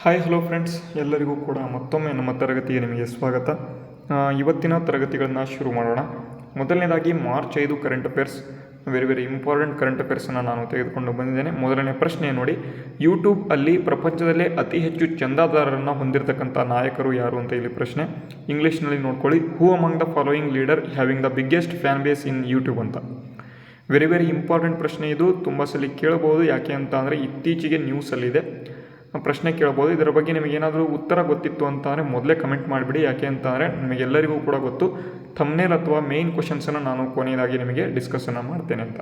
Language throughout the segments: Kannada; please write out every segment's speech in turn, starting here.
ಹಾಯ್ ಹಲೋ ಫ್ರೆಂಡ್ಸ್, ಎಲ್ಲರಿಗೂ ಕೂಡ ಮತ್ತೊಮ್ಮೆ ನಮ್ಮ ತರಗತಿಗೆ ನಿಮಗೆ ಸ್ವಾಗತ. ಇವತ್ತಿನ ತರಗತಿಗಳನ್ನು ಶುರು ಮಾಡೋಣ. ಮೊದಲನೇದಾಗಿ March 5 current affairs, very important current ಅಫೇರ್ಸನ್ನು ನಾನು ತೆಗೆದುಕೊಂಡು ಬಂದಿದ್ದೇನೆ. ಮೊದಲನೇ ಪ್ರಶ್ನೆ ನೋಡಿ, ಯೂಟ್ಯೂಬ್ ಅಲ್ಲಿ ಪ್ರಪಂಚದಲ್ಲೇ ಅತಿ ಹೆಚ್ಚು ಚಂದಾದಾರರನ್ನು ಹೊಂದಿರತಕ್ಕಂಥ ನಾಯಕರು ಯಾರು ಅಂತ ಇಲ್ಲಿ ಪ್ರಶ್ನೆ. ಇಂಗ್ಲೀಷ್ನಲ್ಲಿ ನೋಡ್ಕೊಳ್ಳಿ, who among the following leader having the biggest fan base in YouTube ಅಂತ. ವೆರಿ ಇಂಪಾರ್ಟೆಂಟ್ ಪ್ರಶ್ನೆ ಇದು. ತುಂಬ ಸಲ ಕೇಳಬಹುದು. ಯಾಕೆ ಅಂತ ಅಂದರೆ ಇತ್ತೀಚೆಗೆ ನ್ಯೂಸಲ್ಲಿದೆ, ಪ್ರಶ್ನೆ ಕೇಳ್ಬೋದು. ಇದರ ಬಗ್ಗೆ ನಿಮಗೇನಾದರೂ ಉತ್ತರ ಗೊತ್ತಿತ್ತು ಅಂತಂದರೆ ಮೊದಲೇ ಕಮೆಂಟ್ ಮಾಡಿಬಿಡಿ. ಯಾಕೆ ಅಂತಂದರೆ ನಿಮಗೆಲ್ಲರಿಗೂ ಕೂಡ ಗೊತ್ತು, ಥಂಬ್ನೇಲ್ ಅಥವಾ ಮೇಯ್ನ್ ಕ್ವಶನ್ಸನ್ನು ನಾನು ಕೊನೆಯದಾಗಿ ನಿಮಗೆ ಡಿಸ್ಕಸನ್ನು ಮಾಡ್ತೇನೆ ಅಂತ.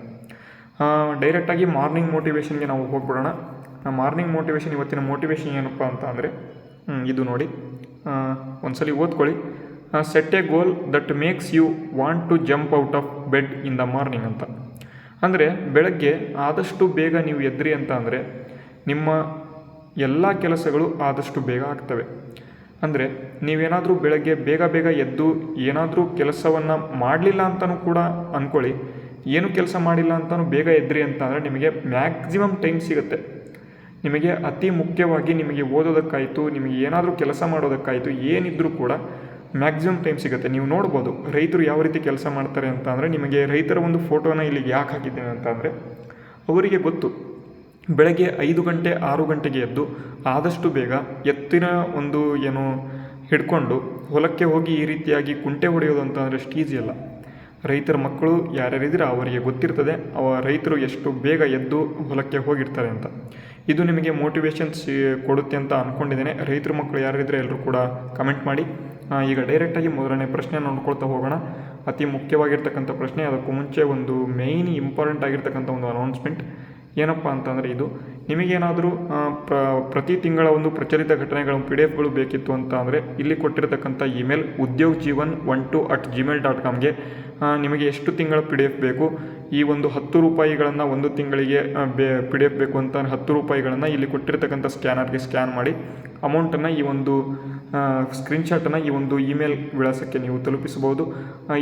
ಡೈರೆಕ್ಟಾಗಿ ಮಾರ್ನಿಂಗ್ ಮೋಟಿವೇಶನ್ಗೆ ನಾವು ಹೋಗ್ಬಿಡೋಣ. ಮಾರ್ನಿಂಗ್ ಮೋಟಿವೇಶನ್, ಇವತ್ತಿನ ಮೋಟಿವೇಶನ್ ಏನಪ್ಪ ಅಂತ ಅಂದರೆ ಇದು ನೋಡಿ, ಒಂದ್ಸಲಿ ಓದ್ಕೊಳ್ಳಿ. Set a goal that makes you want to jump out of bed in the morning ಅಂತ. ಅಂದರೆ ಬೆಳಗ್ಗೆ ಆದಷ್ಟು ಬೇಗ ನೀವು ಎದ್ರಿ ಅಂತ ಅಂದರೆ ನಿಮ್ಮ ಎಲ್ಲ ಕೆಲಸಗಳು ಆದಷ್ಟು ಬೇಗ ಆಗ್ತವೆ. ಅಂದರೆ ನೀವೇನಾದರೂ ಬೆಳಗ್ಗೆ ಬೇಗ ಎದ್ದು ಏನಾದರೂ ಕೆಲಸವನ್ನು ಮಾಡಲಿಲ್ಲ ಅಂತಲೂ ಕೂಡ ಅಂದ್ಕೊಳ್ಳಿ, ಏನು ಕೆಲಸ ಮಾಡಿಲ್ಲ ಅಂತಲೂ ಬೇಗ ಎದ್ರಿ ಅಂತ ಅಂದರೆ ನಿಮಗೆ ಮ್ಯಾಕ್ಸಿಮಮ್ ಟೈಮ್ ಸಿಗುತ್ತೆ. ನಿಮಗೆ ಅತಿ ಮುಖ್ಯವಾಗಿ ನಿಮಗೆ ಓದೋದಕ್ಕಾಯಿತು, ನಿಮಗೆ ಏನಾದರೂ ಕೆಲಸ ಮಾಡೋದಕ್ಕಾಯಿತು, ಏನಿದ್ರೂ ಕೂಡ ಮ್ಯಾಕ್ಸಿಮಮ್ ಟೈಮ್ ಸಿಗುತ್ತೆ. ನೀವು ನೋಡ್ಬೋದು ರೈತರು ಯಾವ ರೀತಿ ಕೆಲಸ ಮಾಡ್ತಾರೆ ಅಂತ ಅಂದರೆ, ನಿಮಗೆ ರೈತರ ಒಂದು ಫೋಟೋನ ಇಲ್ಲಿಗೆ ಯಾಕೆ ಹಾಕಿದ್ದೇನೆ ಅಂತ ಅಂದರೆ, ಅವರಿಗೆ ಗೊತ್ತು ಬೆಳಗ್ಗೆ 5 ಗಂಟೆ 6 ಗಂಟೆಗೆ ಎದ್ದು ಆದಷ್ಟು ಬೇಗ ಎತ್ತಿನ ಒಂದು ಏನು ಹಿಡ್ಕೊಂಡು ಹೊಲಕ್ಕೆ ಹೋಗಿ ಈ ರೀತಿಯಾಗಿ ಕುಂಟೆ ಹೊಡೆಯೋದು ಅಂತ ಅಂದರೆ ಅಷ್ಟು ಈಸಿ ಅಲ್ಲ. ರೈತರ ಮಕ್ಕಳು ಯಾರ್ಯಾರಿದ್ರೆ ಅವರಿಗೆ ಗೊತ್ತಿರ್ತದೆ ರೈತರು ಎಷ್ಟು ಬೇಗ ಎದ್ದು ಹೊಲಕ್ಕೆ ಹೋಗಿರ್ತಾರೆ ಅಂತ. ಇದು ನಿಮಗೆ ಮೋಟಿವೇಶನ್ಸ್ ಕೊಡುತ್ತೆ ಅಂತ ಅಂದ್ಕೊಂಡಿದ್ದೇನೆ. ರೈತರ ಮಕ್ಕಳು ಯಾರಿದ್ರೆ ಎಲ್ಲರೂ ಕೂಡ ಕಮೆಂಟ್ ಮಾಡಿ. ಈಗ ಡೈರೆಕ್ಟಾಗಿ ಮೊದಲನೇ ಪ್ರಶ್ನೆ ನೋಡ್ಕೊಳ್ತಾ ಹೋಗೋಣ. ಅತಿ ಮುಖ್ಯವಾಗಿರ್ತಕ್ಕಂಥ ಪ್ರಶ್ನೆ. ಅದಕ್ಕೂ ಮುಂಚೆ ಒಂದು ಮೇಯ್ನ್ ಇಂಪಾರ್ಟೆಂಟ್ ಆಗಿರ್ತಕ್ಕಂಥ ಒಂದು ಅನೌನ್ಸ್ಮೆಂಟ್ ಏನಪ್ಪ ಅಂತಂದರೆ, ಇದು ನಿಮಗೇನಾದರೂ ಪ್ರತಿ ತಿಂಗಳ ಒಂದು ಪ್ರಚಲಿತ ಘಟನೆಗಳ PDF ಬೇಕಿತ್ತು ಅಂತ ಅಂದರೆ ಇಲ್ಲಿ ಕೊಟ್ಟಿರತಕ್ಕಂಥ ಇಮೇಲ್ udyog12@gmail.comಗೆ ನಿಮಗೆ ಎಷ್ಟು ತಿಂಗಳ PDF ಬೇಕು, ಈ ಒಂದು 10 ರೂಪಾಯಿಗಳನ್ನು ಒಂದು ತಿಂಗಳಿಗೆ PDF ಬೇಕು ಅಂತ 10 ರೂಪಾಯಿಗಳನ್ನು ಇಲ್ಲಿ ಕೊಟ್ಟಿರತಕ್ಕಂಥ ಸ್ಕ್ಯಾನರ್ಗೆ ಸ್ಕ್ಯಾನ್ ಮಾಡಿ ಅಮೌಂಟನ್ನು ಈ ಒಂದು ಸ್ಕ್ರೀನ್ಶಾಟನ್ನು ಈ ಒಂದು ಇಮೇಲ್ ವಿಳಾಸಕ್ಕೆ ನೀವು ತಲುಪಿಸಬಹುದು.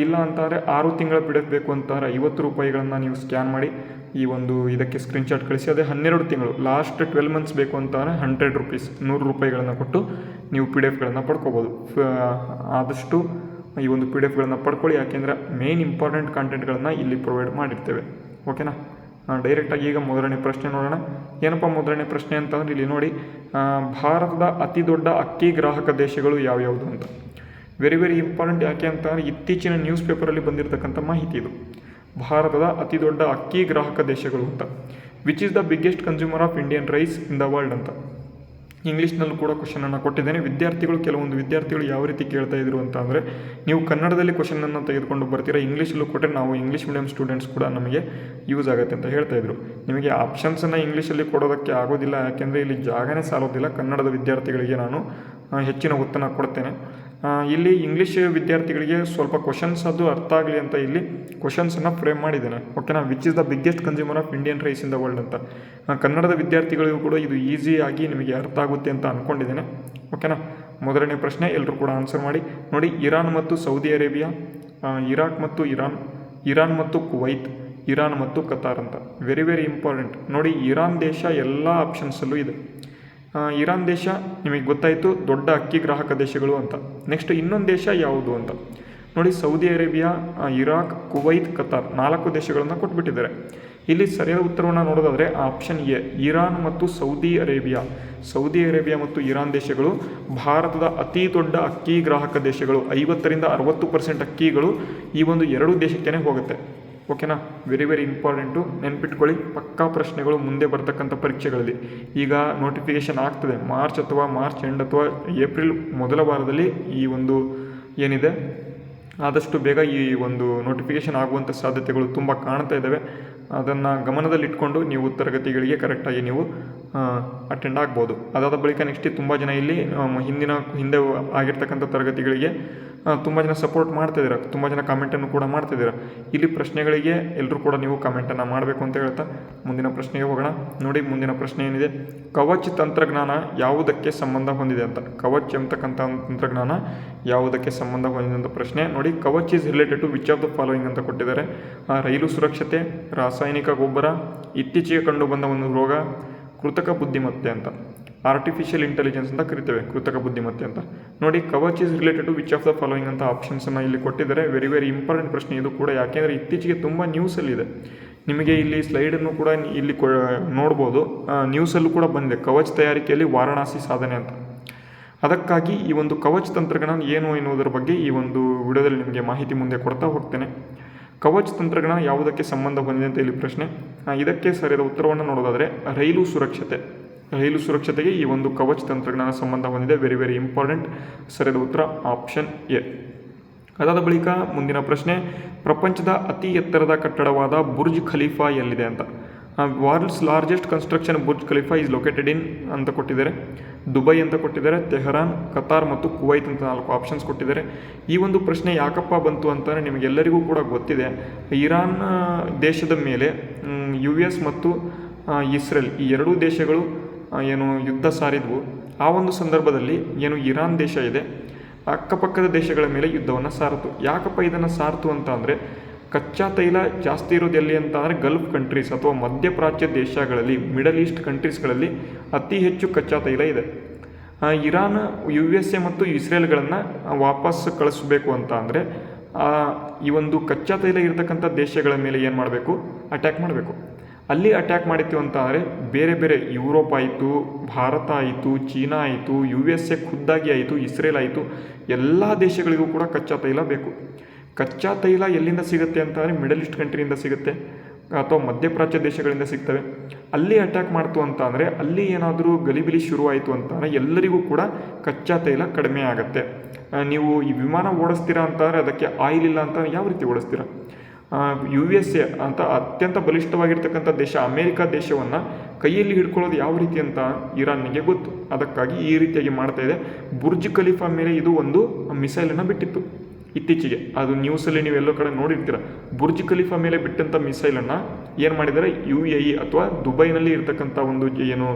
ಇಲ್ಲ ಅಂತಂದರೆ 6 ತಿಂಗಳ PDF ಬೇಕು ಅಂತಂದರೆ 50 ರೂಪಾಯಿಗಳನ್ನು ನೀವು ಸ್ಕ್ಯಾನ್ ಮಾಡಿ ಈ ಒಂದು ಇದಕ್ಕೆ ಸ್ಕ್ರೀನ್ಶಾಟ್ ಕಳಿಸಿ. ಅದೇ 12 ತಿಂಗಳು ಲಾಸ್ಟ್ 12 ಮಂತ್ಸ್ ಬೇಕು ಅಂತಂದರೆ 100 ರೂಪೀಸ್ 100 ರೂಪಾಯಿಗಳನ್ನು ಕೊಟ್ಟು ನೀವು PDFಗಳನ್ನು ಪಡ್ಕೋಬೋದು. ಆದಷ್ಟು ಈ ಒಂದು PDFಗಳನ್ನು ಪಡ್ಕೊಳ್ಳಿ, ಯಾಕೆಂದರೆ ಮೇನ್ ಇಂಪಾರ್ಟೆಂಟ್ ಕಂಟೆಂಟ್ಗಳನ್ನು ಇಲ್ಲಿ ಪ್ರೊವೈಡ್ ಮಾಡಿರ್ತೇವೆ. ಓಕೆನಾ? ಡೈರೆಕ್ಟಾಗಿ ಈಗ ಮೊದಲನೇ ಪ್ರಶ್ನೆ ನೋಡೋಣ. ಏನಪ್ಪ ಮೊದಲನೇ ಪ್ರಶ್ನೆ ಅಂತಂದರೆ ಇಲ್ಲಿ ನೋಡಿ, ಭಾರತದ ಅತಿ ದೊಡ್ಡ ಅಕ್ಕಿ ಗ್ರಾಹಕ ದೇಶಗಳು ಯಾವ್ಯಾವುದು ಅಂತ. Very important. ಯಾಕೆ ಅಂತಂದರೆ ಇತ್ತೀಚಿನ ನ್ಯೂಸ್ ಪೇಪರಲ್ಲಿ ಬಂದಿರತಕ್ಕಂಥ ಮಾಹಿತಿ ಇದು. ಭಾರತದ ಅತಿ ದೊಡ್ಡ ಅಕ್ಕಿ ಗ್ರಾಹಕ ದೇಶಗಳು ಅಂತ. Which is the biggest consumer of Indian rice in the world ಅಂತ. ಇಂಗ್ಲೀಷ್ನಲ್ಲೂ ಕೂಡ ಕ್ವಶನನ್ನು ಕೊಟ್ಟಿದ್ದೇನೆ. ಕೆಲವೊಂದು ವಿದ್ಯಾರ್ಥಿಗಳು ಯಾವ ರೀತಿ ಕೇಳ್ತಾ ಇದ್ರು ಅಂತ ಅಂದರೆ, ನೀವು ಕನ್ನಡದಲ್ಲಿ ಕ್ವಶನನ್ನು ತೆಗೆದುಕೊಂಡು ಬರ್ತೀರಾ, ಇಂಗ್ಲೀಷಲ್ಲೂ ಕೊಟ್ಟರೆ ನಾವು ಇಂಗ್ಲೀಷ್ ಮೀಡಿಯಂ ಸ್ಟೂಡೆಂಟ್ಸ್ ಕೂಡ ನಮಗೆ ಯೂಸ್ ಆಗುತ್ತೆ ಅಂತ ಹೇಳ್ತಾ ಇದ್ರು. ನಿಮಗೆ ಆಪ್ಷನ್ಸನ್ನು ಇಂಗ್ಲೀಷಲ್ಲಿ ಕೊಡೋದಕ್ಕೆ ಆಗೋದಿಲ್ಲ, ಯಾಕೆಂದರೆ ಇಲ್ಲಿ ಜಾಗನೇ ಸಾಲೋದಿಲ್ಲ. ಕನ್ನಡದ ವಿದ್ಯಾರ್ಥಿಗಳಿಗೆ ನಾನು ಹೆಚ್ಚಿನ ಒತ್ತನ್ನು ಕೊಡ್ತೇನೆ. ಇಲ್ಲಿ ಇಂಗ್ಲೀಷ್ ವಿದ್ಯಾರ್ಥಿಗಳಿಗೆ ಸ್ವಲ್ಪ ಕ್ವಶನ್ಸ್ ಅದು ಅರ್ಥ ಆಗಲಿ ಅಂತ ಇಲ್ಲಿ ಕ್ವಶನ್ಸನ್ನು ಫ್ರೇಮ್ ಮಾಡಿದ್ದೇನೆ. ಓಕೆನಾ? Which is the biggest consumer of Indian rice in the world ಅಂತ. ಕನ್ನಡದ ವಿದ್ಯಾರ್ಥಿಗಳಿಗೂ ಕೂಡ ಇದು ಈಸಿಯಾಗಿ ನಿಮಗೆ ಅರ್ಥ ಆಗುತ್ತೆ ಅಂತ ಅಂದ್ಕೊಂಡಿದ್ದೇನೆ. ಓಕೆನಾ? ಮೊದಲನೇ ಪ್ರಶ್ನೆ ಎಲ್ಲರೂ ಕೂಡ ಆನ್ಸರ್ ಮಾಡಿ. ನೋಡಿ, ಇರಾನ್ ಮತ್ತು ಸೌದಿ ಅರೇಬಿಯಾ, ಇರಾಕ್ ಮತ್ತು ಇರಾನ್ ಮತ್ತು ಕುವೈತ್, ಇರಾನ್ ಮತ್ತು ಕತಾರ್ ಅಂತ. Very important. ನೋಡಿ, ಇರಾನ್ ದೇಶ ಎಲ್ಲ ಆಪ್ಷನ್ಸಲ್ಲೂ ಇದೆ. ಇರಾನ್ ದೇಶ ನಿಮಗೆ ಗೊತ್ತಾಯಿತು, ದೊಡ್ಡ ಅಕ್ಕಿ ಗ್ರಾಹಕ ದೇಶಗಳು ಅಂತ. ನೆಕ್ಸ್ಟ್ ಇನ್ನೊಂದು ದೇಶ ಯಾವುದು ಅಂತ ನೋಡಿ, Saudi Arabia, Iraq, Kuwait, Qatar 4 ದೇಶಗಳನ್ನು ಕೊಟ್ಬಿಟ್ಟಿದ್ದಾರೆ. ಇಲ್ಲಿ ಸರಿಯಾದ ಉತ್ತರವನ್ನು ನೋಡೋದಾದರೆ ಆಪ್ಷನ್ ಎ, ಇರಾನ್ ಮತ್ತು ಸೌದಿ ಅರೇಬಿಯಾ. ಸೌದಿ ಅರೇಬಿಯಾ ಮತ್ತು ಇರಾನ್ ದೇಶಗಳು ಭಾರತದ ಅತಿ ದೊಡ್ಡ ಅಕ್ಕಿ ಗ್ರಾಹಕ ದೇಶಗಳು. 50ರಿಂದ 60% ಅಕ್ಕಿಗಳು ಈ ಒಂದು 2 ದೇಶಕ್ಕೇ ಹೋಗುತ್ತೆ. ಓಕೆನಾ? ವೆರಿ ಇಂಪಾರ್ಟೆಂಟು, ನೆನ್ಪಿಟ್ಕೊಳ್ಳಿ. ಪಕ್ಕಾ ಪ್ರಶ್ನೆಗಳು ಮುಂದೆ ಬರ್ತಕ್ಕಂಥ ಪರೀಕ್ಷೆಗಳಲ್ಲಿ. ಈಗ ನೋಟಿಫಿಕೇಷನ್ ಆಗ್ತದೆ ಮಾರ್ಚ್ ಎಂಡ್ ಅಥವಾ ಏಪ್ರಿಲ್ ಮೊದಲ ವಾರದಲ್ಲಿ. ಈ ಒಂದು ಏನಿದೆ ಆದಷ್ಟು ಬೇಗ ಈ ಒಂದು ನೋಟಿಫಿಕೇಷನ್ ಆಗುವಂಥ ಸಾಧ್ಯತೆಗಳು ತುಂಬ ಕಾಣ್ತಾ ಇದ್ದಾವೆ. ಅದನ್ನು ಗಮನದಲ್ಲಿಟ್ಕೊಂಡು ನೀವು ತರಗತಿಗಳಿಗೆ ಕರೆಕ್ಟಾಗಿ ನೀವು ಅಟೆಂಡ್ ಆಗ್ಬೋದು. ಅದಾದ ಬಳಿಕ ನೆಕ್ಸ್ಟ್ ತುಂಬ ಜನ ಇಲ್ಲಿ ಹಿಂದೆ ಆಗಿರ್ತಕ್ಕಂಥ ತರಗತಿಗಳಿಗೆ ತುಂಬ ಜನ ಸಪೋರ್ಟ್ ಮಾಡ್ತಾಯಿದ್ದೀರ, ತುಂಬ ಜನ ಕಾಮೆಂಟನ್ನು ಕೂಡ ಮಾಡ್ತಾಯಿದ್ದೀರ. ಇಲ್ಲಿ ಪ್ರಶ್ನೆಗಳಿಗೆ ಎಲ್ಲರೂ ಕೂಡ ನೀವು ಕಾಮೆಂಟನ್ನು ಮಾಡಬೇಕು ಅಂತ ಹೇಳ್ತಾ ಮುಂದಿನ ಪ್ರಶ್ನೆಗೆ ಹೋಗೋಣ. ನೋಡಿ, ಮುಂದಿನ ಪ್ರಶ್ನೆ ಏನಿದೆ, ಕವಚ್ ತಂತ್ರಜ್ಞಾನ ಯಾವುದಕ್ಕೆ ಸಂಬಂಧ ಹೊಂದಿದೆ ಅಂತ. ಕವಚ್ ಎಂಬತಕ್ಕಂಥ ತಂತ್ರಜ್ಞಾನ ಯಾವುದಕ್ಕೆ ಸಂಬಂಧ ಹೊಂದಿದೆ ಅಂತ ಪ್ರಶ್ನೆ. ನೋಡಿ, Kavach is related to which of the following ಅಂತ ಕೊಟ್ಟಿದ್ದಾರೆ. ರೈಲು ಸುರಕ್ಷತೆ, ರಾಸಾಯನಿಕ ಗೊಬ್ಬರ, ಇತ್ತೀಚೆಗೆ ಕಂಡು ಬಂದ ಒಂದು ರೋಗ, ಕೃತಕ ಬುದ್ಧಿಮತ್ತೆ ಅಂತ. ಆರ್ಟಿಫಿಷಿಯಲ್ ಇಂಟೆಲಿಜೆನ್ಸ್ ಅಂತ ಕರಿತೇವೆ, ಕೃತಕ ಬುದ್ಧಿಮತ್ತೆ ಅಂತ. ನೋಡಿ, Kavach is related to which of the following ಅಂತ ಆಪ್ಷನ್ಸನ್ನು ಇಲ್ಲಿ ಕೊಟ್ಟಿದ್ದಾರೆ. ವೆರಿ ವೆರಿ ಇಂಪಾರ್ಟೆಂಟ್ ಪ್ರಶ್ನೆ ಇದು ಕೂಡ, ಯಾಕೆಂದರೆ ಇತ್ತೀಚೆಗೆ ತುಂಬ ನ್ಯೂಸಲ್ಲಿದೆ. ನಿಮಗೆ ಇಲ್ಲಿ ಸ್ಲೈಡನ್ನು ಕೂಡ ಇಲ್ಲಿ ನೋಡ್ಬೋದು, ನ್ಯೂಸಲ್ಲೂ ಕೂಡ ಬಂದಿದೆ, ಕವಚ್ ತಯಾರಿಕೆಯಲ್ಲಿ ವಾರಣಾಸಿ ಸಾಧನೆ ಅಂತ. ಅದಕ್ಕಾಗಿ ಈ ಒಂದು ಕವಚ್ ತಂತ್ರಜ್ಞಾನ ಏನು ಎನ್ನುವುದರ ಬಗ್ಗೆ ಈ ಒಂದು ವಿಡಿಯೋದಲ್ಲಿ ನಿಮಗೆ ಮಾಹಿತಿ ಮುಂದೆ ಕೊಡ್ತಾ ಹೋಗ್ತೇನೆ. ಕವಚ್ ತಂತ್ರಜ್ಞಾನ ಯಾವುದಕ್ಕೆ ಸಂಬಂಧ ಹೊಂದಿದೆ ಅಂತ ಇಲ್ಲಿ ಪ್ರಶ್ನೆ. ಇದಕ್ಕೆ ಸರಿಯಾದ ಉತ್ತರವನ್ನು ನೋಡೋದಾದರೆ ರೈಲು ಸುರಕ್ಷತೆಗೆ ಈ ಒಂದು ಕವಚ್ ತಂತ್ರಜ್ಞಾನ ಸಂಬಂಧ ಹೊಂದಿದೆ. Very very important. ಸರಿಯಾದ ಉತ್ತರ ಆಪ್ಷನ್ ಎ. ಅದಾದ ಬಳಿಕ ಮುಂದಿನ ಪ್ರಶ್ನೆ, ಪ್ರಪಂಚದ ಅತಿ ಎತ್ತರದ ಕಟ್ಟಡವಾದ ಬುರ್ಜ್ ಖಲೀಫಾ ಎಲ್ಲಿದೆ ಅಂತ. World's largest construction Burj Khalifa is located in ಅಂತ ಕೊಟ್ಟಿದ್ದಾರೆ. ದುಬೈ ಅಂತ ಕೊಟ್ಟಿದ್ದಾರೆ, ತೆಹರಾನ್, ಕತಾರ್ ಮತ್ತು ಕುವೈತ್ ಅಂತ 4 ಆಪ್ಷನ್ಸ್ ಕೊಟ್ಟಿದ್ದಾರೆ. ಈ ಒಂದು ಪ್ರಶ್ನೆ ಯಾಕಪ್ಪ ಬಂತು ಅಂತಂದರೆ ನಿಮಗೆಲ್ಲರಿಗೂ ಕೂಡ ಗೊತ್ತಿದೆ, ಇರಾನ್ ದೇಶದ ಮೇಲೆ US ಮತ್ತು ಇಸ್ರೇಲ್ ಈ ಎರಡೂ ದೇಶಗಳು ಏನು ಯುದ್ಧ ಸಾರಿದ್ವು. ಆ ಒಂದು ಸಂದರ್ಭದಲ್ಲಿ ಏನು ಇರಾನ್ ದೇಶ ಇದೆ ಅಕ್ಕಪಕ್ಕದ ದೇಶಗಳ ಮೇಲೆ ಯುದ್ಧವನ್ನು ಸಾರಿತು. ಯಾಕಪ್ಪ ಇದನ್ನು ಸಾರಿತು ಅಂತ ಅಂದರೆ, ಕಚ್ಚಾ ತೈಲ ಜಾಸ್ತಿ ಇರೋದು ಎಲ್ಲಿ ಅಂತ ಅಂದರೆ ಗಲ್ಫ್ ಕಂಟ್ರೀಸ್ ಅಥವಾ ಮಧ್ಯಪ್ರಾಚ್ಯ ದೇಶಗಳಲ್ಲಿ, ಮಿಡಲ್ ಈಸ್ಟ್ ಕಂಟ್ರೀಸ್ಗಳಲ್ಲಿ ಅತಿ ಹೆಚ್ಚು ಕಚ್ಚಾ ತೈಲ ಇದೆ. ಇರಾನ್ USA ಮತ್ತು ಇಸ್ರೇಲ್ಗಳನ್ನು ವಾಪಸ್ ಕಳಿಸ್ಬೇಕು ಅಂತ ಅಂದರೆ ಈ ಒಂದು ಕಚ್ಚಾ ತೈಲ ಇರತಕ್ಕಂಥ ದೇಶಗಳ ಮೇಲೆ ಏನು ಮಾಡಬೇಕು, ಅಟ್ಯಾಕ್ ಮಾಡಬೇಕು. ಅಲ್ಲಿ ಅಟ್ಯಾಕ್ ಮಾಡಿತ್ತು ಅಂತ ಅಂದರೆ ಬೇರೆ ಬೇರೆ ಯುರೋಪ್ ಆಯಿತು, ಭಾರತ ಆಯಿತು, ಚೀನಾ ಆಯಿತು, USA ಖುದ್ದಾಗಿ ಆಯಿತು, ಇಸ್ರೇಲ್ ಆಯಿತು, ಎಲ್ಲ ದೇಶಗಳಿಗೂ ಕೂಡ ಕಚ್ಚಾ ತೈಲ ಬೇಕು. ಕಚ್ಚಾ ತೈಲ ಎಲ್ಲಿಂದ ಸಿಗುತ್ತೆ ಅಂತ ಅಂದರೆ ಮಿಡಲ್ ಈಸ್ಟ್ ಕಂಟ್ರಿಯಿಂದ ಸಿಗುತ್ತೆ ಅಥವಾ ಮಧ್ಯಪ್ರಾಚ್ಯ ದೇಶಗಳಿಂದ ಸಿಗ್ತವೆ. ಅಲ್ಲಿ ಅಟ್ಯಾಕ್ ಮಾಡ್ತು ಅಂತ ಅಂದರೆ ಅಲ್ಲಿ ಏನಾದರೂ ಗಲಿಬಿಲಿ ಶುರುವಾಯಿತು ಅಂತಂದರೆ ಎಲ್ಲರಿಗೂ ಕೂಡ ಕಚ್ಚಾ ತೈಲ ಕಡಿಮೆ ಆಗುತ್ತೆ. ನೀವು ಈ ವಿಮಾನ ಓಡಿಸ್ತೀರಾ ಅಂತಂದರೆ ಅದಕ್ಕೆ ಆಯಿಲ್ ಇಲ್ಲ ಅಂತ ಯಾವ ರೀತಿ ಓಡಿಸ್ತೀರಾ? USA ಅಂತ ಅತ್ಯಂತ ಬಲಿಷ್ಠವಾಗಿರ್ತಕ್ಕಂಥ ದೇಶ ಅಮೇರಿಕ ದೇಶವನ್ನು ಕೈಯಲ್ಲಿ ಹಿಡ್ಕೊಳ್ಳೋದು ಯಾವ ರೀತಿ ಅಂತ ಇರಾನ್ನಿಗೆ ಗೊತ್ತು. ಅದಕ್ಕಾಗಿ ಈ ರೀತಿಯಾಗಿ ಮಾಡ್ತಾ ಇದೆ. ಬುರ್ಜ್ ಖಲೀಫಾ ಮೇಲೆ ಇದು ಒಂದು ಮಿಸೈಲನ್ನು ಬಿಟ್ಟಿತ್ತು ಇತ್ತೀಚೆಗೆ. ಅದು ನ್ಯೂಸಲ್ಲಿ ನೀವು ಎಲ್ಲೋ ಕಡೆ ನೋಡಿರ್ತೀರ. ಬುರ್ಜ್ ಖಲೀಫಾ ಮೇಲೆ ಬಿಟ್ಟಂಥ ಮಿಸೈಲನ್ನು ಏನು ಮಾಡಿದ್ದಾರೆ, UAE ಅಥವಾ ದುಬೈನಲ್ಲಿ ಇರ್ತಕ್ಕಂಥ ಒಂದು ಏನು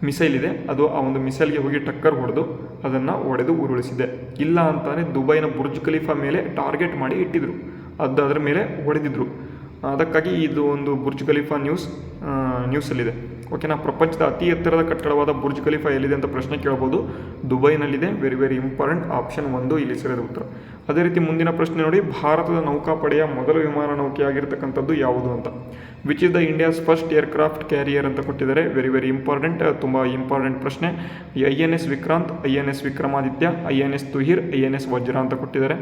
ಮಿಸೈಲ್ ಇದೆ, ಅದು ಆ ಒಂದು ಮಿಸೈಲ್ಗೆ ಹೋಗಿ ಟಕ್ಕರ್ ಹೊಡೆದು ಅದನ್ನು ಒಡೆದು ಉರುಳಿಸಿದೆ. ಇಲ್ಲ ಅಂತಾನೆ ದುಬೈನ ಬುರ್ಜ್ ಖಲೀಫಾ ಮೇಲೆ ಟಾರ್ಗೆಟ್ ಮಾಡಿ ಇಟ್ಟಿದ್ರು, ಅದರ ಮೇಲೆ ಹೊಡೆದಿದ್ರು. ಅದಕ್ಕಾಗಿ ಇದು ಒಂದು ಬುರ್ಜ್ ಖಲೀಫಾ ನ್ಯೂಸಲ್ಲಿದೆ. ಓಕೆನಾ. ಪ್ರಪಂಚದ ಅತಿ ಎತ್ತರದ ಕಟ್ಟಡವಾದ ಬುರ್ಜ್ ಖಲೀಫಾ ಎಲ್ಲಿದೆ ಅಂತ ಪ್ರಶ್ನೆ ಕೇಳ್ಬೋದು. ದುಬೈನಲ್ಲಿದೆ. Very very important. ಆಪ್ಷನ್ 1 ಇಲ್ಲಿ ಸರಿಯಾದ ಉತ್ತರ. ಅದೇ ರೀತಿ ಮುಂದಿನ ಪ್ರಶ್ನೆ ನೋಡಿ, ಭಾರತದ ನೌಕಾಪಡೆಯ ಮೊದಲ ವಿಮಾನ ನೌಕೆ ಆಗಿರ್ತಕ್ಕಂಥದ್ದು ಯಾವುದು ಅಂತ. Which is the India's first aircraft carrier ಅಂತ ಕೊಟ್ಟಿದ್ದಾರೆ. ವೆರಿ ವೆರಿ ಇಂಪಾರ್ಟೆಂಟ್, ತುಂಬ ಇಂಪಾರ್ಟೆಂಟ್ ಪ್ರಶ್ನೆ. INS Vikrant, INS Vikramaditya, INS ತುಹಿರ್, INS ವಜ್ರ ಅಂತ ಕೊಟ್ಟಿದ್ದಾರೆ.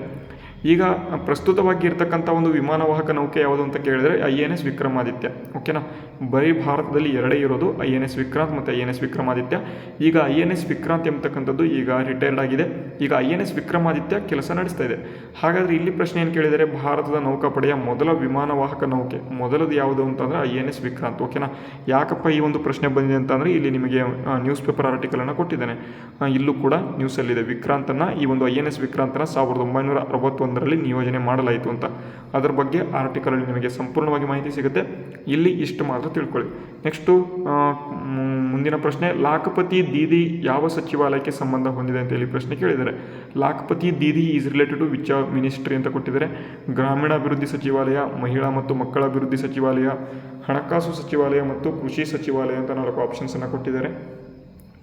ಈಗ ಪ್ರಸ್ತುತವಾಗಿ ಇರ್ತಕ್ಕಂಥ ಒಂದು ವಿಮಾನವಾಹಕ ನೌಕೆ ಯಾವುದು ಅಂತ ಕೇಳಿದರೆ INS ವಿಕ್ರಮಾದಿತ್ಯ. ಓಕೆನಾ. ಬರೀ ಭಾರತದಲ್ಲಿ 2 ಇರೋದು, INS ವಿಕ್ರಾಂತ್ ಮತ್ತು INS ವಿಕ್ರಮಾದಿತ್ಯ. ಈಗ INS ವಿಕ್ರಾಂತ್ ಎಂಬತಕ್ಕಂಥದ್ದು ಈಗ ರಿಟೈರ್ಡ್ ಆಗಿದೆ. ಈಗ INS ವಿಕ್ರಮಾದಿತ್ಯ ಕೆಲಸ ನಡೆಸ್ತಾ ಇದೆ. ಹಾಗಾದರೆ ಇಲ್ಲಿ ಪ್ರಶ್ನೆ ಏನು ಕೇಳಿದರೆ, ಭಾರತದ ನೌಕಾಪಡೆಯ ಮೊದಲ ವಿಮಾನವಾಹಕ ನೌಕೆ ಮೊದಲದು ಯಾವುದು ಅಂತಂದರೆ INS ವಿಕ್ರಾಂತ್. ಓಕೆನಾ. ಯಾಕಪ್ಪ ಈ ಒಂದು ಪ್ರಶ್ನೆ ಬಂದಿದೆ ಅಂತಂದರೆ ಇಲ್ಲಿ ನಿಮಗೆ ನ್ಯೂಸ್ ಪೇಪರ್ ಆರ್ಟಿಕಲನ್ನು ಕೊಟ್ಟಿದ್ದೇನೆ. ಇಲ್ಲೂ ಕೂಡ ನ್ಯೂಸಲ್ಲಿದೆ. ವಿಕ್ರಾಂತನ್ನು, ಈ ಒಂದು INS ವಿಕ್ರಾಂತನ 1961ರಲ್ಲಿ ನಿಯೋಜನೆ ಮಾಡಲಾಯಿತು ಅಂತ. ಅದರ ಬಗ್ಗೆ ಆರ್ಟಿಕಲಲ್ಲಿ ನಿಮಗೆ ಸಂಪೂರ್ಣವಾಗಿ ಮಾಹಿತಿ ಸಿಗುತ್ತೆ. ಇಲ್ಲಿ ಇಷ್ಟು ಮಾತ್ರ ತಿಳ್ಕೊಳ್ಳಿ. ನೆಕ್ಸ್ಟು ಮುಂದಿನ ಪ್ರಶ್ನೆ, ಲಾಖಪತಿ ದೀದಿ ಯಾವ ಸಚಿವಾಲಯಕ್ಕೆ ಸಂಬಂಧ ಹೊಂದಿದೆ ಅಂತ ಹೇಳಿ ಪ್ರಶ್ನೆ ಕೇಳಿದ್ದಾರೆ. Lakhpati Didi is related to which ministry ಅಂತ ಕೊಟ್ಟಿದ್ದಾರೆ. ಗ್ರಾಮೀಣಾಭಿವೃದ್ಧಿ ಸಚಿವಾಲಯ, ಮಹಿಳಾ ಮತ್ತು ಮಕ್ಕಳ ಅಭಿವೃದ್ಧಿ ಸಚಿವಾಲಯ, ಹಣಕಾಸು ಸಚಿವಾಲಯ ಮತ್ತು ಕೃಷಿ ಸಚಿವಾಲಯ ಅಂತ 4 ಆಪ್ಷನ್ಸನ್ನು ಕೊಟ್ಟಿದ್ದಾರೆ.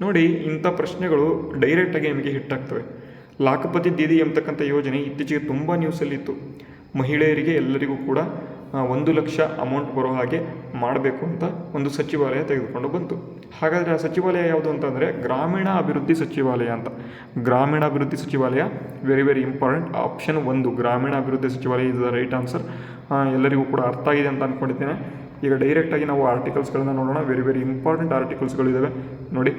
ನೋಡಿ, ಇಂಥ ಪ್ರಶ್ನೆಗಳು ಡೈರೆಕ್ಟಾಗಿ ನಿಮಗೆ ಹಿಟ್ಟಾಗ್ತವೆ. ಲಾಖಪತಿ ದೀದಿ ಎಂಬತಕ್ಕಂಥ ಯೋಜನೆ ಇತ್ತೀಚೆಗೆ ತುಂಬ ನ್ಯೂಸಲ್ಲಿತ್ತು. ಮಹಿಳೆಯರಿಗೆ ಎಲ್ಲರಿಗೂ ಕೂಡ 1 ಲಕ್ಷ ಅಮೌಂಟ್ ಬರೋ ಹಾಗೆ ಮಾಡಬೇಕು ಅಂತ ಒಂದು ಸಚಿವಾಲಯ ತೆಗೆದುಕೊಂಡು ಬಂತು. ಹಾಗಾದರೆ ಆ ಸಚಿವಾಲಯ ಯಾವುದು ಅಂತಂದರೆ ಗ್ರಾಮೀಣ ಅಭಿವೃದ್ಧಿ ಸಚಿವಾಲಯ ಅಂತ. ಗ್ರಾಮೀಣ ಅಭಿವೃದ್ಧಿ ಸಚಿವಾಲಯ. Very very important. ಆಪ್ಷನ್ 1 ಗ್ರಾಮೀಣ ಅಭಿವೃದ್ಧಿ ಸಚಿವಾಲಯ ಇಸ್ ದ ರೈಟ್ ಆನ್ಸರ್. ಎಲ್ಲರಿಗೂ ಕೂಡ ಅರ್ಥ ಆಗಿದೆ ಅಂತ ಅಂದ್ಕೊಂಡಿದ್ದೇನೆ. ಈಗ ಡೈರೆಕ್ಟಾಗಿ ನಾವು ಆರ್ಟಿಕಲ್ಸ್ಗಳನ್ನು ನೋಡೋಣ. ವೆರಿ ವೆರಿ ಇಂಪಾರ್ಟೆಂಟ್ ಆರ್ಟಿಕಲ್ಸ್ಗಳಿದ್ದಾವೆ ನೋಡಿ.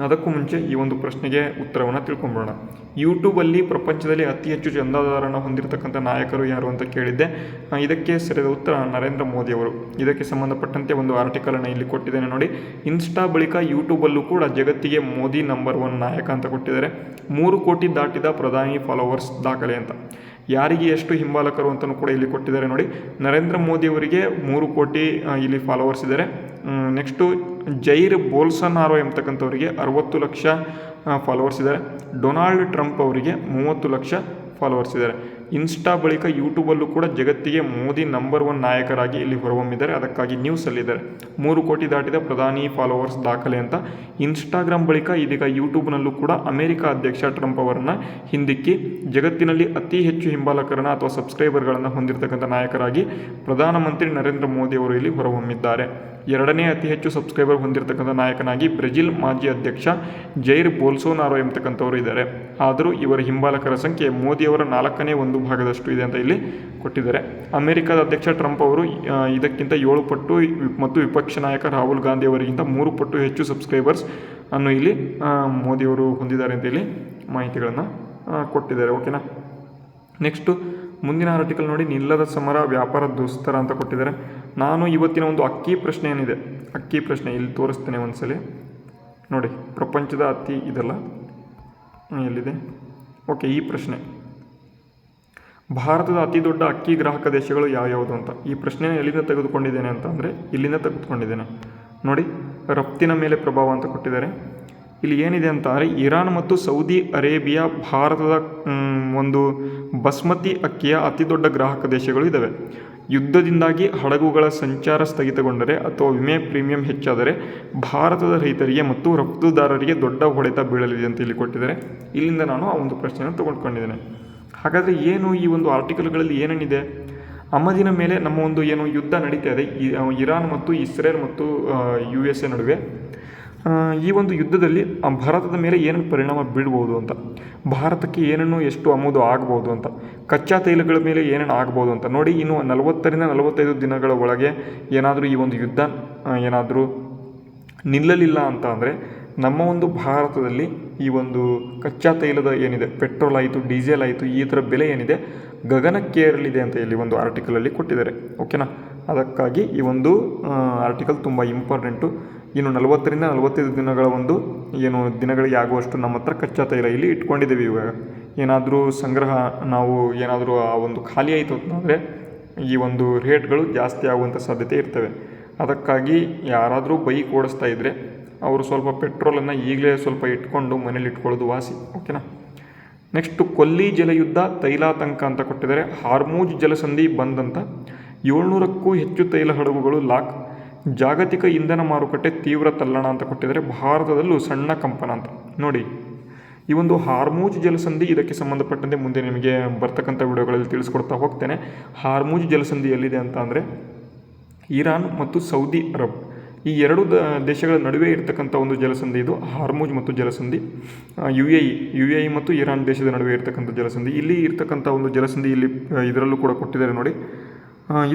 ಅದಕ್ಕೂ ಮುಂಚೆ ಈ ಒಂದು ಪ್ರಶ್ನೆಗೆ ಉತ್ತರವನ್ನು ತಿಳ್ಕೊಂಬೋಣ. ಯೂಟ್ಯೂಬಲ್ಲಿ ಪ್ರಪಂಚದಲ್ಲಿ ಅತಿ ಹೆಚ್ಚು ಚಂದಾದಾರರನ್ನು ಹೊಂದಿರತಕ್ಕಂಥ ನಾಯಕರು ಯಾರು ಅಂತ ಕೇಳಿದ್ದೆ. ಇದಕ್ಕೆ ಸರಿಯಾದ ಉತ್ತರ ನರೇಂದ್ರ ಮೋದಿಯವರು. ಇದಕ್ಕೆ ಸಂಬಂಧಪಟ್ಟಂತೆ ಒಂದು ಆರ್ಟಿಕಲನ್ನು ಇಲ್ಲಿ ಕೊಟ್ಟಿದ್ದೇನೆ ನೋಡಿ. ಇನ್ಸ್ಟಾ ಬಳಿಕ ಯೂಟ್ಯೂಬಲ್ಲೂ ಕೂಡ ಜಗತ್ತಿಗೆ ಮೋದಿ ನಂಬರ್ 1 ನಾಯಕ ಅಂತ ಕೊಟ್ಟಿದ್ದಾರೆ. 3 ಕೋಟಿ ದಾಟಿದ ಪ್ರಧಾನಿ ಫಾಲೋವರ್ಸ್ ದಾಖಲೆ ಅಂತ. ಯಾರಿಗೆ ಎಷ್ಟು ಹಿಂಬಾಲಕರು ಅಂತಲೂ ಕೂಡ ಇಲ್ಲಿ ಕೊಟ್ಟಿದ್ದಾರೆ ನೋಡಿ. ನರೇಂದ್ರ ಮೋದಿಯವರಿಗೆ 3 ಕೋಟಿ ಇಲ್ಲಿ ಫಾಲೋವರ್ಸ್ ಇದ್ದಾರೆ. Next Jair Bolsonaro ಎಂಬತಕ್ಕಂಥವರಿಗೆ 60 lakh followers ಇದ್ದಾರೆ. ಡೊನಾಲ್ಡ್ ಟ್ರಂಪ್ ಅವರಿಗೆ 30 ಲಕ್ಷ ಫಾಲೋವರ್ಸ್ ಇದ್ದಾರೆ. ಇನ್ಸ್ಟಾ ಬಳಿಕ ಯೂಟ್ಯೂಬಲ್ಲೂ ಕೂಡ ಜಗತ್ತಿಗೆ ಮೋದಿ ನಂಬರ್ 1 ನಾಯಕರಾಗಿ ಇಲ್ಲಿ ಹೊರಹೊಮ್ಮಿದ್ದಾರೆ. ಅದಕ್ಕಾಗಿ ನ್ಯೂಸಲ್ಲಿದ್ದಾರೆ 3 ಕೋಟಿ ದಾಟಿದ ಪ್ರಧಾನಿ ಫಾಲೋವರ್ಸ್ ದಾಖಲೆ ಅಂತ. ಇನ್ಸ್ಟಾಗ್ರಾಮ್ ಬಳಿಕ ಇದೀಗ ಯೂಟ್ಯೂಬ್ನಲ್ಲೂ ಕೂಡ ಅಮೆರಿಕ ಅಧ್ಯಕ್ಷ ಟ್ರಂಪ್ ಅವರನ್ನು ಹಿಂದಿಕ್ಕಿ ಜಗತ್ತಿನಲ್ಲಿ ಅತಿ ಹೆಚ್ಚು ಹಿಂಬಾಲಕರನ್ನು ಅಥವಾ ಸಬ್ಸ್ಕ್ರೈಬರ್ಗಳನ್ನು ಹೊಂದಿರತಕ್ಕಂಥ ನಾಯಕರಾಗಿ ಪ್ರಧಾನಮಂತ್ರಿ ನರೇಂದ್ರ ಮೋದಿ ಅವರು ಇಲ್ಲಿ ಹೊರಹೊಮ್ಮಿದ್ದಾರೆ. 2ನೇ ಅತಿ ಹೆಚ್ಚು ಸಬ್ಸ್ಕ್ರೈಬರ್ ಹೊಂದಿರತಕ್ಕಂಥ ನಾಯಕನಾಗಿ ಬ್ರೆಜಿಲ್ ಮಾಜಿ ಅಧ್ಯಕ್ಷ ಜೈರ್ ಬೋಲ್ಸೋನಾರೋ ಎಂಬತಕ್ಕಂಥವರು ಇದ್ದಾರೆ. ಆದರೂ ಇವರ ಹಿಂಬಾಲಕರ ಸಂಖ್ಯೆ ಮೋದಿಯವರ 4ನೇ 1 ಭಾಗದಷ್ಟು ಇದೆ ಅಂತ ಇಲ್ಲಿ ಕೊಟ್ಟಿದ್ದಾರೆ. ಅಮೆರಿಕದ ಅಧ್ಯಕ್ಷ ಟ್ರಂಪ್ ಅವರು ಇದಕ್ಕಿಂತ 7 ಪಟ್ಟು ಮತ್ತು ವಿಪಕ್ಷ ನಾಯಕ ರಾಹುಲ್ ಗಾಂಧಿ ಅವರಿಗಿಂತ 3 ಪಟ್ಟು ಹೆಚ್ಚು ಸಬ್ಸ್ಕ್ರೈಬರ್ಸ್ ಅನ್ನು ಇಲ್ಲಿ ಮೋದಿಯವರು ಹೊಂದಿದ್ದಾರೆ ಅಂತ ಇಲ್ಲಿ ಮಾಹಿತಿಗಳನ್ನು ಕೊಟ್ಟಿದ್ದಾರೆ. ಓಕೆನಾ. ನೆಕ್ಸ್ಟು ಮುಂದಿನ ಆರ್ಟಿಕಲ್ ನೋಡಿ, ನಿಲ್ಲದ ಸಮರ ವ್ಯಾಪಾರ ದುಸ್ತರ ಅಂತ ಕೊಟ್ಟಿದ್ದಾರೆ. ನಾನು ಇವತ್ತಿನ ಒಂದು ಅಕ್ಕಿ ಪ್ರಶ್ನೆ ಏನಿದೆ, ಅಕ್ಕಿ ಪ್ರಶ್ನೆ ಇಲ್ಲಿ ತೋರಿಸ್ತೇನೆ ಒಂದ್ಸಲಿ ನೋಡಿ. ಪ್ರಪಂಚದ ಅತಿ ಇದಲ್ಲ ಎಲ್ಲಿದೆ, ಓಕೆ, ಈ ಪ್ರಶ್ನೆ ಭಾರತದ ಅತಿ ದೊಡ್ಡ ಅಕ್ಕಿ ಗ್ರಾಹಕ ದೇಶಗಳು ಯಾವ್ಯಾವುದು ಅಂತ. ಈ ಪ್ರಶ್ನೆನ ಎಲ್ಲಿಂದ ತೆಗೆದುಕೊಂಡಿದ್ದೇನೆ ಅಂತಂದರೆ ಇಲ್ಲಿಂದ ತೆಗೆದುಕೊಂಡಿದ್ದೇನೆ ನೋಡಿ. ರಫ್ತಿನ ಮೇಲೆ ಪ್ರಭಾವ ಅಂತ ಕೊಟ್ಟಿದ್ದಾರೆ. ಇಲ್ಲಿ ಏನಿದೆ ಅಂತ ಅಂದರೆ ಇರಾನ್ ಮತ್ತು ಸೌದಿ ಅರೇಬಿಯಾ ಭಾರತದ ಒಂದು ಬಸ್ಮತಿ ಅಕ್ಕಿಯ ಅತಿ ದೊಡ್ಡ ಗ್ರಾಹಕ ದೇಶಗಳು ಇದ್ದಾವೆ. ಯುದ್ಧದಿಂದಾಗಿ ಹಡಗುಗಳ ಸಂಚಾರ ಸ್ಥಗಿತಗೊಂಡರೆ ಅಥವಾ ವಿಮೆ ಪ್ರೀಮಿಯಂ ಹೆಚ್ಚಾದರೆ ಭಾರತದ ರೈತರಿಗೆ ಮತ್ತು ರಫ್ತುದಾರರಿಗೆ ದೊಡ್ಡ ಹೊಡೆತ ಬೀಳಲಿದೆ ಅಂತ ಇಲ್ಲಿ ಕೊಟ್ಟಿದ್ದಾರೆ. ಇಲ್ಲಿಂದ ನಾನು ಆ ಒಂದು ಪ್ರಶ್ನೆಯನ್ನು ತೆಗೆದುಕೊಂಡಿದ್ದೇನೆ. ಹಾಗಾದರೆ ಏನು ಈ ಒಂದು ಆರ್ಟಿಕಲ್ಗಳಲ್ಲಿ ಏನೇನಿದೆ, ಆಮದಿನ ಮೇಲೆ ನಮ್ಮ ಒಂದು ಏನು ಯುದ್ಧ ನಡೀತಾ ಇದೆ ಇರಾನ್ ಮತ್ತು ಇಸ್ರೇಲ್ ಮತ್ತು USA ನಡುವೆ, ಈ ಒಂದು ಯುದ್ಧದಲ್ಲಿ ಭಾರತದ ಮೇಲೆ ಏನೇನು ಪರಿಣಾಮ ಬೀಳ್ಬೋದು ಅಂತ, ಭಾರತಕ್ಕೆ ಏನೇನು ಎಷ್ಟು ಆಮದು ಆಗ್ಬೋದು ಅಂತ, ಕಚ್ಚಾ ತೈಲಗಳ ಮೇಲೆ ಏನೇನು ಆಗ್ಬೋದು ಅಂತ ನೋಡಿ. ಇನ್ನು 40ರಿಂದ 45 ದಿನಗಳ ಒಳಗೆ ಏನಾದರೂ ಈ ಒಂದು ಯುದ್ಧ ಏನಾದರೂ ನಿಲ್ಲಲಿಲ್ಲ ಅಂತ ಅಂದರೆ ನಮ್ಮ ಒಂದು ಭಾರತದಲ್ಲಿ ಈ ಒಂದು ಕಚ್ಚಾ ತೈಲದ ಏನಿದೆ, ಪೆಟ್ರೋಲ್ ಆಯಿತು, ಡೀಸೆಲ್ ಆಯಿತು, ಈ ಥರ ಬೆಲೆ ಏನಿದೆ ಗಗನಕ್ಕೇರಲಿದೆ ಅಂತ ಇಲ್ಲಿ ಒಂದು ಆರ್ಟಿಕಲಲ್ಲಿ ಕೊಟ್ಟಿದ್ದಾರೆ. ಓಕೆನಾ. ಅದಕ್ಕಾಗಿ ಈ ಒಂದು ಆರ್ಟಿಕಲ್ ತುಂಬ ಇಂಪಾರ್ಟೆಂಟು. ಇನ್ನು 40ರಿಂದ 45 ದಿನಗಳ ಒಂದು ಏನು ದಿನಗಳಿಗೆ ಆಗುವಷ್ಟು ನಮ್ಮ ಹತ್ರ ಕಚ್ಚಾ ತೈಲ ಇಲ್ಲಿ ಇಟ್ಕೊಂಡಿದ್ದೀವಿ. ಇವಾಗ ಏನಾದರೂ ಸಂಗ್ರಹ ನಾವು ಏನಾದರೂ ಆ ಒಂದು ಖಾಲಿ ಆಯಿತು ಅಂತಂದರೆ ಈ ಒಂದು ರೇಟ್ಗಳು ಜಾಸ್ತಿ ಆಗುವಂಥ ಸಾಧ್ಯತೆ ಇರ್ತವೆ. ಅದಕ್ಕಾಗಿ ಯಾರಾದರೂ ಬೈಕ್ ಓಡಿಸ್ತಾ ಇದ್ದರೆ ಅವರು ಸ್ವಲ್ಪ ಪೆಟ್ರೋಲನ್ನು ಈಗಲೇ ಸ್ವಲ್ಪ ಇಟ್ಕೊಂಡು ಮನೇಲಿ ಇಟ್ಕೊಳ್ಳೋದು ವಾಸಿ. ಓಕೆನಾ. ನೆಕ್ಸ್ಟು ಕೊಲ್ಲಿ ಜಲಯುದ್ಧ ತೈಲಾತಂಕ ಅಂತ ಕೊಟ್ಟಿದ್ದಾರೆ. ಹಾರ್ಮೂಜ್ ಜಲಸಂಧಿ ಬಂದ್ ಅಂತ. 700ಕ್ಕೂ ಹೆಚ್ಚು ತೈಲ ಹಡಗುಗಳು ಲಾಕ್. ಜಾಗತಿಕ ಇಂಧನ ಮಾರುಕಟ್ಟೆ ತೀವ್ರ ತಲ್ಲಣ ಅಂತ ಕೊಟ್ಟಿದ್ದಾರೆ. ಭಾರತದಲ್ಲೂ ಸಣ್ಣ ಕಂಪನ ಅಂತ ನೋಡಿ. ಈ ಒಂದು ಹಾರ್ಮೂಜ್ ಜಲಸಂಧಿ ಇದಕ್ಕೆ ಸಂಬಂಧಪಟ್ಟಂತೆ ಮುಂದೆ ನಿಮಗೆ ಬರ್ತಕ್ಕಂಥ ವಿಡಿಯೋಗಳಲ್ಲಿ ತಿಳಿಸ್ಕೊಡ್ತಾ ಹೋಗ್ತೇನೆ. ಹಾರ್ಮೂಜ್ ಜಲಸಂಧಿ ಎಲ್ಲಿದೆ ಅಂತ ಅಂದರೆ ಇರಾನ್ ಮತ್ತು ಸೌದಿ ಅರಬ್ ಈ ಎರಡು ದೇಶಗಳ ನಡುವೆ ಇರತಕ್ಕಂಥ ಒಂದು ಜಲಸಂಧಿ ಇದು ಹಾರ್ಮೂಜ್ ಮತ್ತು ಜಲಸಂಧಿ. UAE ಮತ್ತು ಇರಾನ್ ದೇಶದ ನಡುವೆ ಇರತಕ್ಕಂಥ ಜಲಸಂಧಿ. ಇಲ್ಲಿ ಇರ್ತಕ್ಕಂಥ ಒಂದು ಜಲಸಂಧಿ ಇಲ್ಲಿ ಇದರಲ್ಲೂ ಕೂಡ ಕೊಟ್ಟಿದ್ದಾರೆ ನೋಡಿ.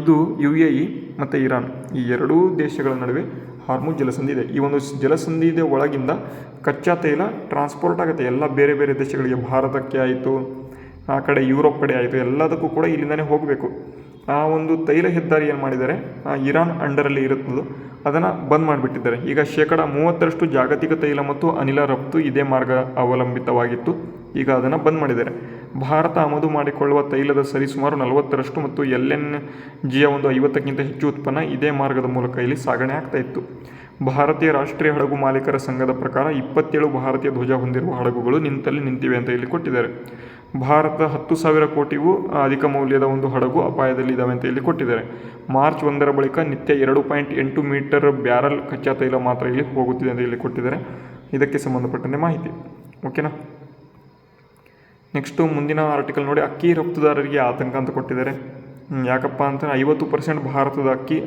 ಇದು UAE ಮತ್ತು ಇರಾನ್ ಈ ಎರಡೂ ದೇಶಗಳ ನಡುವೆ ಹಾರ್ಮೂಜ್ ಜಲಸಂಧಿ ಇದೆ. ಈ ಒಂದು ಜಲಸಂಧಿಯ ಒಳಗಿಂದ ಕಚ್ಚಾ ತೈಲ ಟ್ರಾನ್ಸ್ಪೋರ್ಟ್ ಆಗುತ್ತೆ ಎಲ್ಲ ಬೇರೆ ಬೇರೆ ದೇಶಗಳಿಗೆ, ಭಾರತಕ್ಕೆ ಆಯಿತು, ಆ ಕಡೆ ಯುರೋಪ್ ಕಡೆ ಆಯಿತು, ಎಲ್ಲದಕ್ಕೂ ಕೂಡ ಇಲ್ಲಿಂದನೇ ಹೋಗಬೇಕು. ಆ ಒಂದು ತೈಲ ಹೆದ್ದಾರಿ ಏನು ಮಾಡಿದ್ದಾರೆ, ಇರಾನ್ ಅಂಡರಲ್ಲಿ ಇರುತ್ತದು, ಅದನ್ನು ಬಂದ್ ಮಾಡಿಬಿಟ್ಟಿದ್ದಾರೆ. ಈಗ 30% ಜಾಗತಿಕ ತೈಲ ಮತ್ತು ಅನಿಲ ರಫ್ತು ಇದೇ ಮಾರ್ಗ ಅವಲಂಬಿತವಾಗಿತ್ತು. ಈಗ ಅದನ್ನು ಬಂದ್ ಮಾಡಿದ್ದಾರೆ. ಭಾರತ ಆಮದು ಮಾಡಿಕೊಳ್ಳುವ ತೈಲದ ಸರಿಸುಮಾರು 40% ಮತ್ತು LNGಯ ಒಂದು 50ಕ್ಕಿಂತ ಹೆಚ್ಚು ಉತ್ಪನ್ನ ಇದೇ ಮಾರ್ಗದ ಮೂಲಕ ಇಲ್ಲಿ ಸಾಗಣೆ ಆಗ್ತಾ ಇತ್ತು. ಭಾರತೀಯ ರಾಷ್ಟ್ರೀಯ ಹಡಗು ಮಾಲೀಕರ ಸಂಘದ ಪ್ರಕಾರ 27 ಭಾರತೀಯ ಧ್ವಜ ಹೊಂದಿರುವ ಹಡಗುಗಳು ನಿಂತಿವೆ ಅಂತ ಇಲ್ಲಿ ಕೊಟ್ಟಿದ್ದಾರೆ. ಭಾರತ 10,000 ಕೋಟಿಗೂ ಅಧಿಕ ಮೌಲ್ಯದ ಒಂದು ಹಡಗು ಅಪಾಯದಲ್ಲಿದ್ದಾವೆ ಅಂತ ಇಲ್ಲಿ ಕೊಟ್ಟಿದ್ದಾರೆ. ಮಾರ್ಚ್ 1ರ ಬಳಿಕ ನಿತ್ಯ 2.8 ಮೀಟರ್ ಬ್ಯಾರಲ್ ಕಚ್ಚಾ ತೈಲ ಮಾತ್ರ ಇಲ್ಲಿ ಹೋಗುತ್ತಿದೆ ಅಂತ ಇಲ್ಲಿ ಕೊಟ್ಟಿದ್ದಾರೆ. ಇದಕ್ಕೆ ಸಂಬಂಧಪಟ್ಟಂತೆ ಮಾಹಿತಿ. ಓಕೆನಾ. ನೆಕ್ಸ್ಟು ಮುಂದಿನ ಆರ್ಟಿಕಲ್ ನೋಡಿ, ಅಕ್ಕಿ ರಫ್ತುದಾರರಿಗೆ ಆತಂಕ ಅಂತ ಕೊಟ್ಟಿದ್ದಾರೆ. ಯಾಕಪ್ಪ ಅಂತ 50% ಭಾರತದ ಅಕ್ಕಿ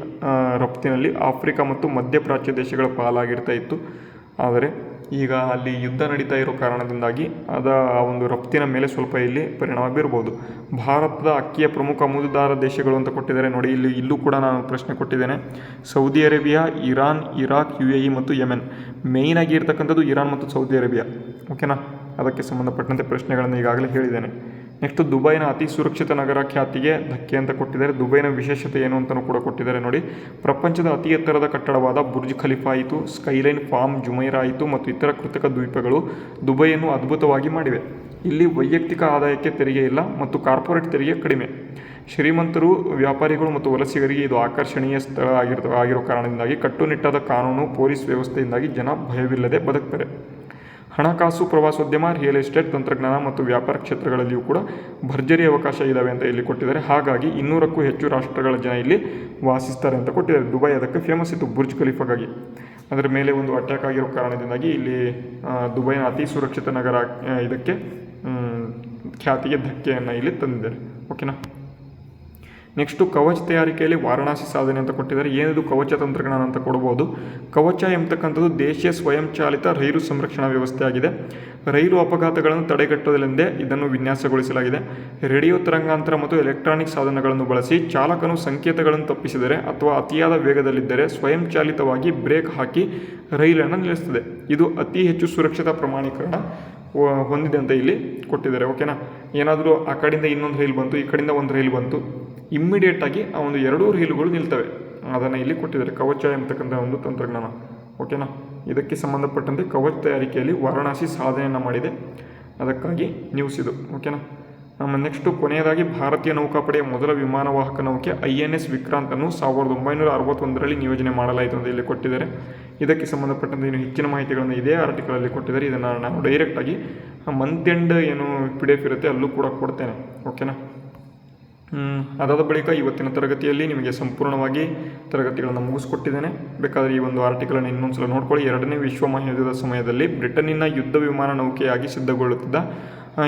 ರಫ್ತಿನಲ್ಲಿ ಆಫ್ರಿಕಾ ಮತ್ತು ಮಧ್ಯಪ್ರಾಚ್ಯ ದೇಶಗಳ ಪಾಲಾಗಿರ್ತಾ ಇತ್ತು. ಆದರೆ ಈಗ ಅಲ್ಲಿ ಯುದ್ಧ ನಡೀತಾ ಇರೋ ಕಾರಣದಿಂದಾಗಿ ಆ ಒಂದು ರಫ್ತಿನ ಮೇಲೆ ಸ್ವಲ್ಪ ಇಲ್ಲಿ ಪರಿಣಾಮ ಬೀರ್ಬೋದು. ಭಾರತದ ಅಕ್ಕಿಯ ಪ್ರಮುಖ ಆಮದುದಾರ ದೇಶಗಳು ಅಂತ ಕೊಟ್ಟಿದ್ದಾರೆ ನೋಡಿ. ಇಲ್ಲೂ ಕೂಡ ನಾನು ಪ್ರಶ್ನೆ ಕೊಟ್ಟಿದ್ದೇನೆ. Saudi Arabia, Iran, Iraq, UAE ಮತ್ತು ಯೆಮೆನ್. ಮೇಯ್ನ್ ಆಗಿ ಇರ್ತಕ್ಕಂಥದ್ದು ಇರಾನ್ ಮತ್ತು ಸೌದಿ ಅರೇಬಿಯಾ. ಓಕೆನಾ. ಅದಕ್ಕೆ ಸಂಬಂಧಪಟ್ಟಂತೆ ಪ್ರಶ್ನೆಗಳನ್ನು ಈಗಾಗಲೇ ಹೇಳಿದ್ದೇನೆ. ನೆಕ್ಸ್ಟ್ ದುಬೈನ ಅತಿ ಸುರಕ್ಷಿತ ನಗರ ಖ್ಯಾತಿಗೆ ಧಕ್ಕೆ ಅಂತ ಕೊಟ್ಟಿದ್ದಾರೆ. ದುಬೈನ ವಿಶೇಷತೆ ಏನು ಅಂತಲೂ ಕೂಡ ಕೊಟ್ಟಿದ್ದಾರೆ ನೋಡಿ. ಪ್ರಪಂಚದ ಅತಿ ಎತ್ತರದ ಕಟ್ಟಡವಾದ ಬುರ್ಜ್ ಖಲೀಫಾ ಆಯಿತು, ಸ್ಕೈಲೈನ್ ಫಾರ್ಮ್ ಜುಮೈರಾ ಆಯಿತು ಮತ್ತು ಇತರ ಕೃತಕ ದ್ವೀಪಗಳು ದುಬೈಯನ್ನು ಅದ್ಭುತವಾಗಿ ಮಾಡಿವೆ. ಇಲ್ಲಿ ವೈಯಕ್ತಿಕ ಆದಾಯಕ್ಕೆ ತೆರಿಗೆ ಇಲ್ಲ ಮತ್ತು ಕಾರ್ಪೊರೇಟ್ ತೆರಿಗೆ ಕಡಿಮೆ. ಶ್ರೀಮಂತರು, ವ್ಯಾಪಾರಿಗಳು ಮತ್ತು ವಲಸಿಗರಿಗೆ ಇದು ಆಕರ್ಷಣೀಯ ಸ್ಥಳ ಆಗಿರೋ ಕಾರಣದಿಂದಾಗಿ ಕಟ್ಟುನಿಟ್ಟಾದ ಕಾನೂನು, ಪೊಲೀಸ್ ವ್ಯವಸ್ಥೆಯಿಂದಾಗಿ ಜನ ಭಯವಿಲ್ಲದೆ ಬದುಕ್ತಾರೆ. ಹಣಕಾಸು, ಪ್ರವಾಸೋದ್ಯಮ, ರಿಯಲ್ ಎಸ್ಟೇಟ್, ತಂತ್ರಜ್ಞಾನ ಮತ್ತು ವ್ಯಾಪಾರ ಕ್ಷೇತ್ರಗಳಲ್ಲಿಯೂ ಕೂಡ ಭರ್ಜರಿ ಅವಕಾಶ ಇದ್ದಾವೆ ಅಂತ ಇಲ್ಲಿ ಕೊಟ್ಟಿದ್ದಾರೆ. ಹಾಗಾಗಿ 200ಕ್ಕೂ ಹೆಚ್ಚು ರಾಷ್ಟ್ರಗಳ ಜನ ಇಲ್ಲಿ ವಾಸಿಸ್ತಾರೆ ಅಂತ ಕೊಟ್ಟಿದ್ದಾರೆ. ದುಬೈ ಅದಕ್ಕೆ ಫೇಮಸ್ ಇತ್ತು ಬುರ್ಜ್ ಖಲೀಫಾಗಾಗಿ. ಅದರ ಮೇಲೆ ಒಂದು ಅಟ್ಯಾಕ್ ಆಗಿರೋ ಕಾರಣದಿಂದಾಗಿ ಇಲ್ಲಿ ದುಬೈನ ಅತಿ ಸುರಕ್ಷಿತ ನಗರ ಇದಕ್ಕೆ ಖ್ಯಾತಿಗೆ ಧಕ್ಕೆಯನ್ನು ಇಲ್ಲಿ ತಂದಿದ್ದಾರೆ. ಓಕೆನಾ. ನೆಕ್ಸ್ಟು ಕವಚ ತಯಾರಿಕೆಯಲ್ಲಿ ವಾರಣಾಸಿ ಸಾಧನೆ ಅಂತ ಕೊಟ್ಟಿದ್ದಾರೆ. ಏನಿದು ಕವಚ ತಂತ್ರಜ್ಞಾನ ಅಂತ ಕೊಡ್ಬೋದು. ಕವಚ ಎಂಬತಕ್ಕಂಥದ್ದು ದೇಶೀಯ ಸ್ವಯಂಚಾಲಿತ ರೈಲು ಸಂರಕ್ಷಣಾ ವ್ಯವಸ್ಥೆ ಆಗಿದೆ. ರೈಲು ಅಪಘಾತಗಳನ್ನು ತಡೆಗಟ್ಟುವುದರಿಂದೇ ಇದನ್ನು ವಿನ್ಯಾಸಗೊಳಿಸಲಾಗಿದೆ. ರೇಡಿಯೋ ತರಂಗಾಂತರ ಮತ್ತು ಎಲೆಕ್ಟ್ರಾನಿಕ್ ಸಾಧನಗಳನ್ನು ಬಳಸಿ ಚಾಲಕನು ಸಂಕೇತಗಳನ್ನು ತಪ್ಪಿಸಿದರೆ ಅಥವಾ ಅತಿಯಾದ ವೇಗದಲ್ಲಿದ್ದರೆ ಸ್ವಯಂಚಾಲಿತವಾಗಿ ಬ್ರೇಕ್ ಹಾಕಿ ರೈಲನ್ನು ನಿಲ್ಲಿಸುತ್ತದೆ. ಇದು ಅತಿ ಹೆಚ್ಚು ಸುರಕ್ಷತಾ ಪ್ರಮಾಣೀಕರಣ ಹೊಂದಿದೆ ಅಂತ ಇಲ್ಲಿ ಕೊಟ್ಟಿದ್ದಾರೆ. ಓಕೆನಾ. ಏನಾದರೂ ಆ ಕಡೆಯಿಂದ ಇನ್ನೊಂದು ರೈಲು ಬಂತು, ಈ ಕಡೆಯಿಂದ ಒಂದು ರೈಲು ಬಂತು, ಇಮ್ಮಿಡಿಯೇಟಾಗಿ ಆ ಒಂದು ಎರಡೂ ರೈಲುಗಳು ನಿಲ್ತವೆ. ಅದನ್ನು ಇಲ್ಲಿ ಕೊಟ್ಟಿದ್ದಾರೆ ಕವಚ ಎಂಬತಕ್ಕಂಥ ಒಂದು ತಂತ್ರಜ್ಞಾನ. ಓಕೆನಾ. ಇದಕ್ಕೆ ಸಂಬಂಧಪಟ್ಟಂತೆ ಕವಚ ತಯಾರಿಕೆಯಲ್ಲಿ ವಾರಣಾಸಿ ಸಾಧನೆಯನ್ನು ಮಾಡಿದೆ. ಅದಕ್ಕಾಗಿ ನ್ಯೂಸ್ ಇದು. ಓಕೆನಾ. ನೆಕ್ಸ್ಟು ಕೊನೆಯದಾಗಿ ಭಾರತೀಯ ನೌಕಾಪಡೆಯ ಮೊದಲ ವಿಮಾನವಾಹಕ ನೌಕೆ INS ವಿಕ್ರಾಂತನ್ನು 1961ರಲ್ಲಿ ನಿಯೋಜನೆ ಮಾಡಲಾಯಿತು ಅಂತ ಇಲ್ಲಿ ಕೊಟ್ಟಿದ್ದಾರೆ. ಇದಕ್ಕೆ ಸಂಬಂಧಪಟ್ಟಂತೆ ಇನ್ನು ಹೆಚ್ಚಿನ ಮಾಹಿತಿಗಳನ್ನು ಇದೇ ಆರ್ಟಿಕಲಲ್ಲಿ ಕೊಟ್ಟಿದ್ದಾರೆ. ಇದನ್ನು ನಾನು ಡೈರೆಕ್ಟಾಗಿ ಮಂತ್ ಎಂಡ್ ಏನು PDF ಇರುತ್ತೆ ಅಲ್ಲೂ ಕೂಡ ಕೊಡ್ತೇನೆ. ಓಕೆನಾ. ಅದಾದ ಬಳಿಕ ಇವತ್ತಿನ ತರಗತಿಯಲ್ಲಿ ನಿಮಗೆ ಸಂಪೂರ್ಣವಾಗಿ ತರಗತಿಗಳನ್ನು ಮುಗಿಸ್ಕೊಟ್ಟಿದ್ದೇನೆ. ಬೇಕಾದರೆ ಈ ಒಂದು ಆರ್ಟಿಕಲನ್ನು ಇನ್ನೊಂದು ಸಲ ನೋಡ್ಕೊಳ್ಳಿ. 2ನೇ ವಿಶ್ವ ಮಹಾಯುದ್ಧದ ಸಮಯದಲ್ಲಿ ಬ್ರಿಟನ್ನಿನ ಯುದ್ಧ ವಿಮಾನ ನೌಕೆಯಾಗಿ ಸಿದ್ಧಗೊಳ್ಳುತ್ತಿದ್ದ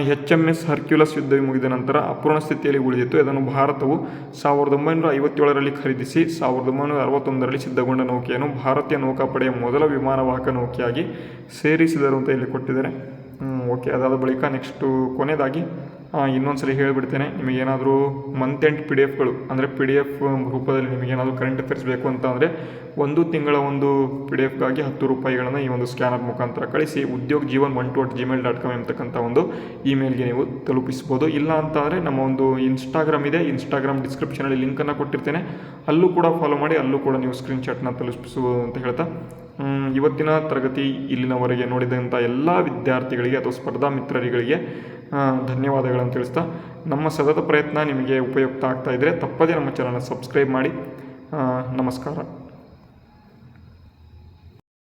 HMS ಹರ್ಕ್ಯುಲಸ್ ಯುದ್ಧ ಮುಗಿದ ನಂತರ ಅಪೂರ್ಣ ಸ್ಥಿತಿಯಲ್ಲಿ ಉಳಿದಿತ್ತು. ಇದನ್ನು ಭಾರತವು 1957ರಲ್ಲಿ ಖರೀದಿಸಿ 1961ರಲ್ಲಿ ಸಿದ್ಧಗೊಂಡ ನೌಕೆಯನ್ನು ಭಾರತೀಯ ನೌಕಾಪಡೆಯ ಮೊದಲ ವಿಮಾನವಾಹಕ ನೌಕೆಯಾಗಿ ಸೇರಿಸಿದರು ಅಂತ ಇಲ್ಲಿ ಕೊಟ್ಟಿದ್ದಾರೆ. ಓಕೆ. ಅದಾದ ಬಳಿಕ ನೆಕ್ಸ್ಟು ಕೊನೆಯದಾಗಿ ಇನ್ನೊಂದು ಸಲ ಹೇಳಿಬಿಡ್ತೇನೆ. ನಿಮಗೇನಾದರೂ ಮಂತ್ ಎಂಡ್ PDFಗಳು ಅಂದರೆ PDF ರೂಪದಲ್ಲಿ ನಿಮಗೇನಾದರೂ ಕರೆಂಟ್ ಅಫೇರ್ಸ್ ಬೇಕು ಅಂತ ಅಂದರೆ 1 ತಿಂಗಳ ಒಂದು PDFಗಾಗಿ 10 ರೂಪಾಯಿಗಳನ್ನು ಈ ಒಂದು ಸ್ಕ್ಯಾನರ್ ಮುಖಾಂತರ ಕಳಿಸಿ udyogjeevan12@gmail.com ಎಂಬತಕ್ಕಂಥ ಒಂದು ಇಮೇಲ್ಗೆ ನೀವು ತಲುಪಿಸ್ಬೋದು. ಇಲ್ಲ ಅಂತಂದರೆ ನಮ್ಮ ಒಂದು ಇನ್ಸ್ಟಾಗ್ರಾಮ್ ಇದೆ, ಇನ್ಸ್ಟಾಗ್ರಾಮ್ ಡಿಸ್ಕ್ರಿಪ್ಷನಲ್ಲಿ ಲಿಂಕನ್ನು ಕೊಟ್ಟಿರ್ತೇನೆ, ಅಲ್ಲೂ ಕೂಡ ಫಾಲೋ ಮಾಡಿ, ಅಲ್ಲೂ ಕೂಡ ನೀವು ಸ್ಕ್ರೀನ್ಶಾಟ್ನ ತಲುಪಿಸ್ಬೋದು ಅಂತ ಹೇಳ್ತಾ ಇವತ್ತಿನ ತರಗತಿ ಇಲ್ಲಿನವರೆಗೆ ನೋಡಿದಂಥ ಎಲ್ಲ ವಿದ್ಯಾರ್ಥಿಗಳಿಗೆ ಅಥವಾ ಸ್ಪರ್ಧಾ ಮಿತ್ರರಿಗೆ ಧನ್ಯವಾದಗಳನ್ನು ತಿಳಿಸ್ತಾ, ನಮ್ಮ ಸತತ ಪ್ರಯತ್ನ ನಿಮಗೆ ಉಪಯುಕ್ತ ಆಗ್ತಾ ಇದ್ದರೆ ತಪ್ಪದೇ ನಮ್ಮ ಚಾನಲ್ನ ಸಬ್ಸ್ಕ್ರೈಬ್ ಮಾಡಿ. ನಮಸ್ಕಾರ.